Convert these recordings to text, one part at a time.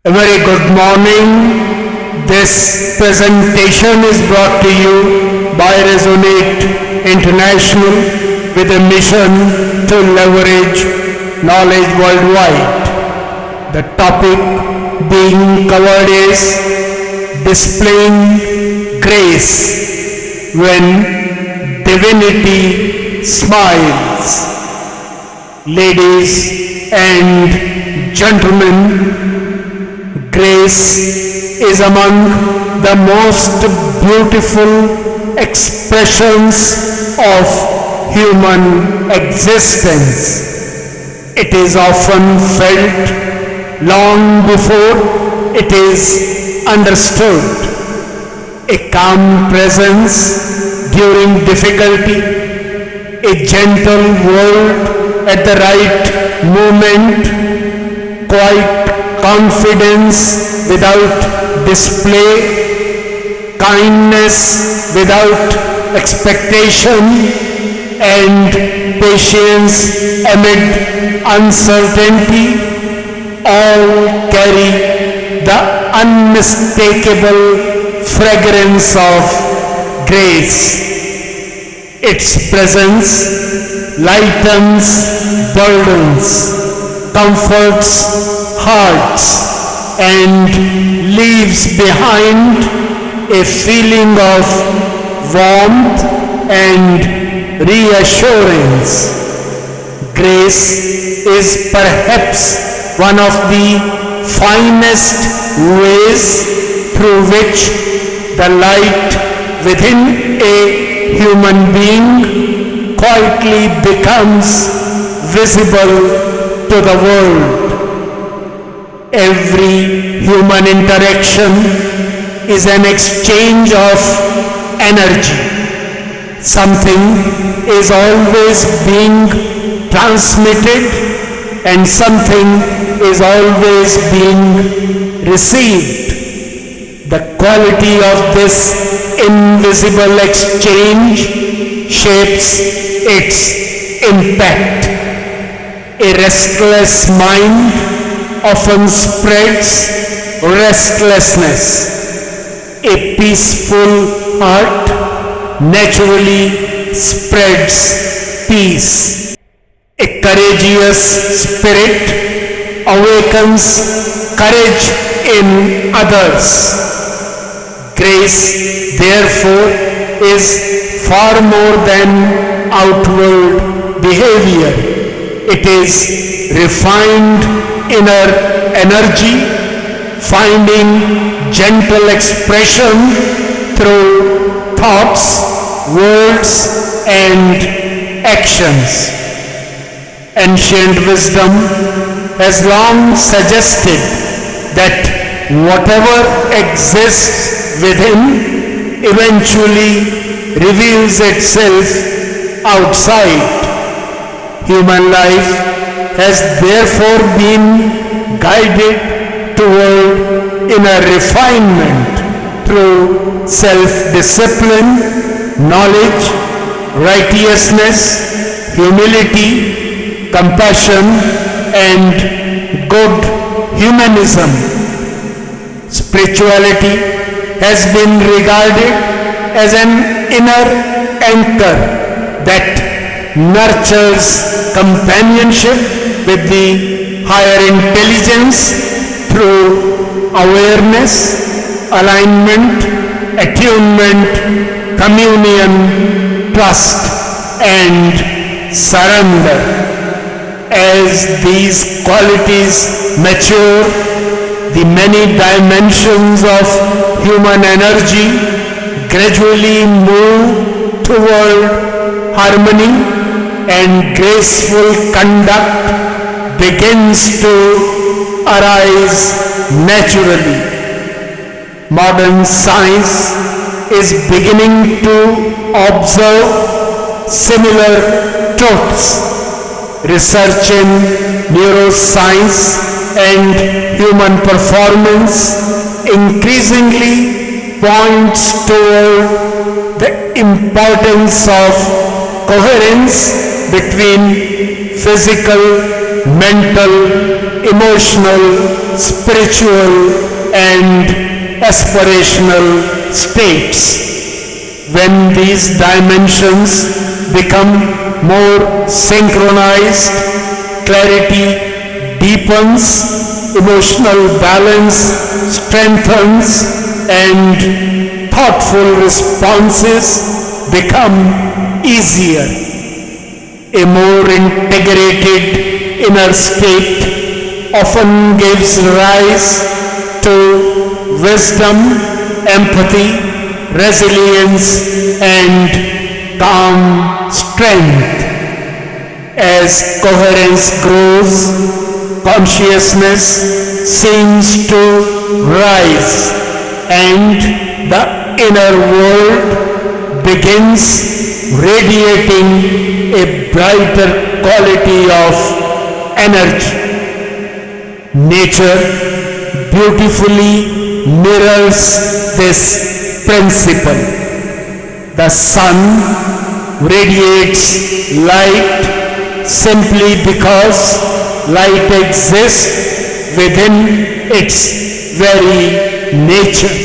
A very good morning. This presentation is brought to you by Resonate International with a mission to leverage knowledge worldwide. The topic being covered is displaying grace when divinity smiles. Ladies and gentlemen, grace is among the most beautiful expressions of human existence. It is often felt long before it is understood. A calm presence during difficulty, a gentle word at the right moment, quiet confidence without display, kindness without expectation, and patience amid uncertainty all carry the unmistakable fragrance of grace. Its presence lightens burdens, comforts hearts, and leaves behind a feeling of warmth and reassurance. Grace is perhaps one of the finest ways through which the light within a human being quietly becomes visible to the world. Every human interaction is an exchange of energy. Something is always being transmitted and something is always being received. The quality of this invisible exchange shapes its impact. A restless mind often spreads restlessness. A peaceful heart naturally spreads peace. A courageous spirit awakens courage in others. Grace, therefore, is far more than outward behavior. It is refined inner energy, finding gentle expression through thoughts, words, and actions. Ancient wisdom has long suggested that whatever exists within eventually reveals itself outside. Human life has therefore been guided toward inner refinement through self-discipline, knowledge, righteousness, humility, compassion, and good humanism. Spirituality has been regarded as an inner anchor that nurtures companionship with the higher intelligence through awareness, alignment, attunement, communion, trust, and surrender. As these qualities mature, the many dimensions of human energy gradually move toward harmony, and graceful conduct begins to arise naturally. Modern science is beginning to observe similar truths. Research in neuroscience and human performance increasingly points toward the importance of coherence between physical, mental, emotional, spiritual, and aspirational states. When these dimensions become more synchronized, clarity deepens, emotional balance strengthens, and thoughtful responses become easier. A more integrated inner state often gives rise to wisdom, empathy, resilience, and calm strength. As coherence grows, consciousness seems to rise, and the inner world begins radiating a brighter quality of energy. Nature beautifully mirrors this principle. The sun radiates light simply because light exists within its very nature.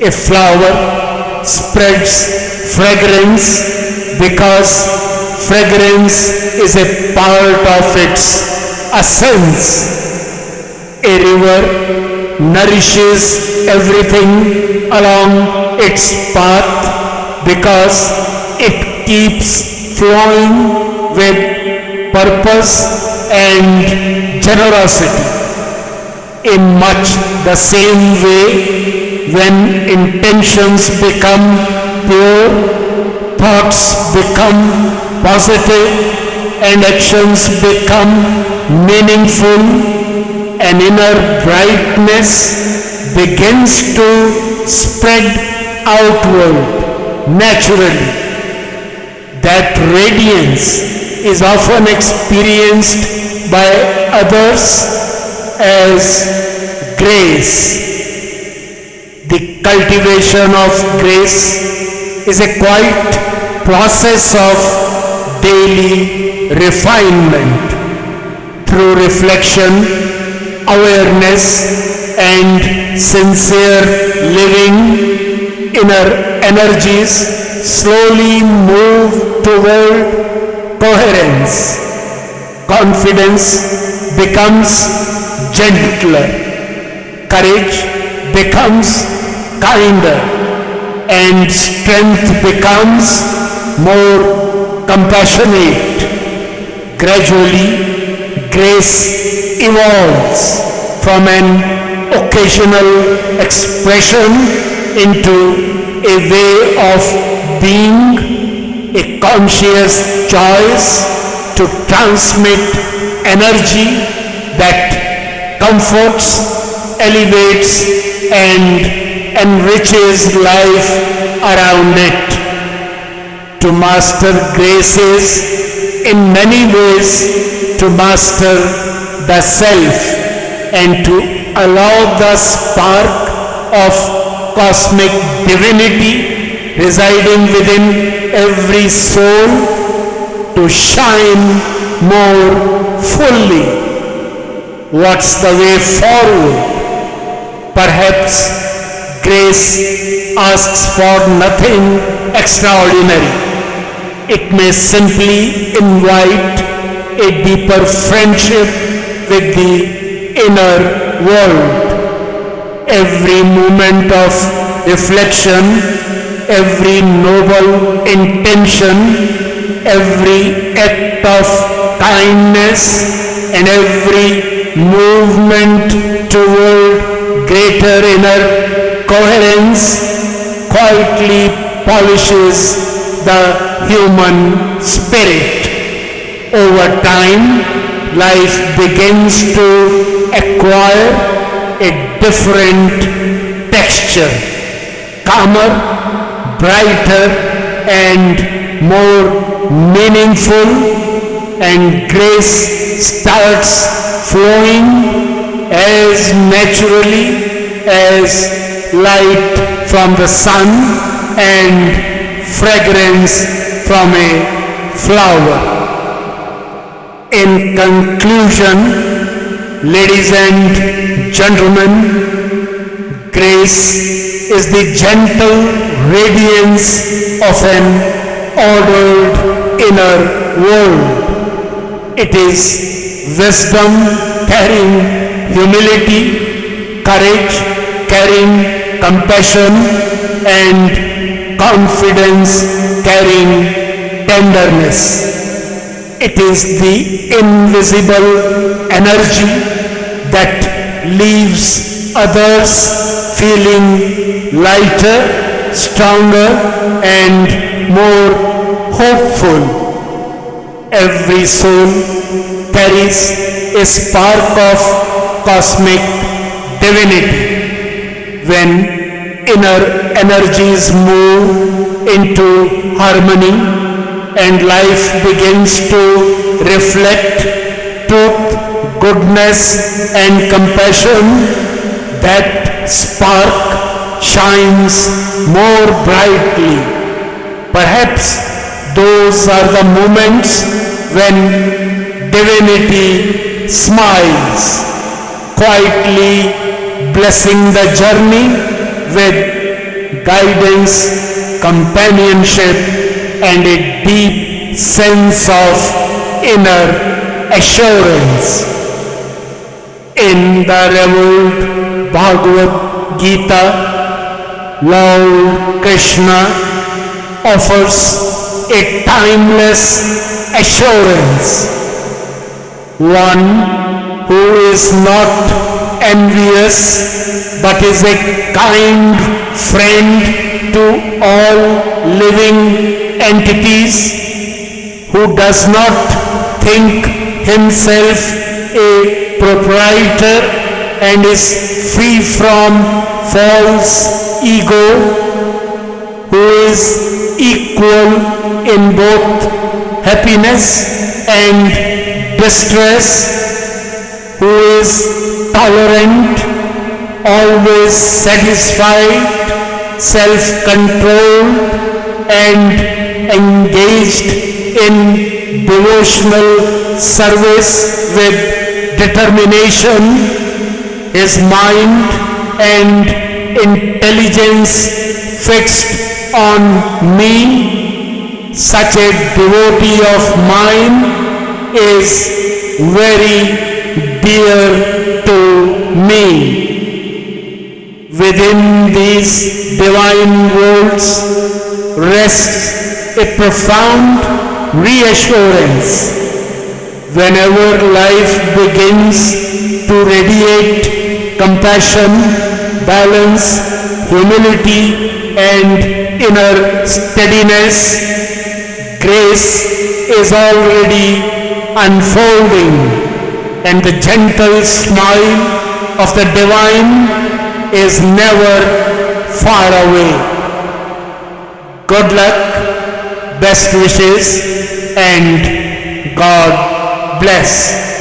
A flower spreads fragrance because fragrance is a part of its essence. A river nourishes everything along its path because it keeps flowing with purpose and generosity. In much the same way, when intentions become pure, thoughts become positive, and actions become meaningful, an inner brightness begins to spread outward naturally. That radiance is often experienced by others as grace. The cultivation of grace is a quiet process of daily refinement. Through reflection, awareness, and sincere living, inner energies slowly move toward coherence. Confidence becomes gentler, courage becomes kinder, and strength becomes more compassionate. Gradually, grace evolves from an occasional expression into a way of being, a conscious choice to transmit energy that comforts, elevates, and enriches life around it. To master grace is, in many ways, to master the self and to allow the spark of cosmic divinity residing within every soul to shine more fully. What's the way forward? Perhaps grace asks for nothing extraordinary. It may simply invite a deeper friendship with the inner world. Every moment of reflection, every noble intention, every act of kindness, and every movement toward greater inner coherence quietly polishes the human spirit. Over time, life begins to acquire a different texture, calmer, brighter, and more meaningful, and grace starts flowing as naturally as light from the sun and fragrance from a flower. In conclusion, Ladies and gentlemen, grace is the gentle radiance of an ordered inner world. It is wisdom carrying humility, courage carrying compassion, and confidence carrying tenderness. It is the invisible energy that leaves others feeling lighter, stronger, and more hopeful. Every soul carries a spark of cosmic divinity. When inner energies move into harmony and life begins to reflect truth, goodness, and compassion, that spark shines more brightly. Perhaps those are the moments when divinity smiles, quietly blessing the journey with guidance, companionship, and a deep sense of inner assurance. In the revealed Bhagavad Gita, Lord Krishna offers a timeless assurance. One who is not envious but is a kind friend to all living entities, who does not think himself a proprietor and is free from false ego, who is equal in both happiness and distress, who is tolerant, always satisfied, self-controlled, and engaged in devotional service with determination. His mind and intelligence fixed on me. Such a devotee of mine is very dear to me. Within these divine worlds rests a profound reassurance. Whenever life begins to radiate compassion, balance, humility, and inner steadiness, grace is already unfolding, and the gentle smile of the divine is never far away. Good luck, best wishes, and God bless.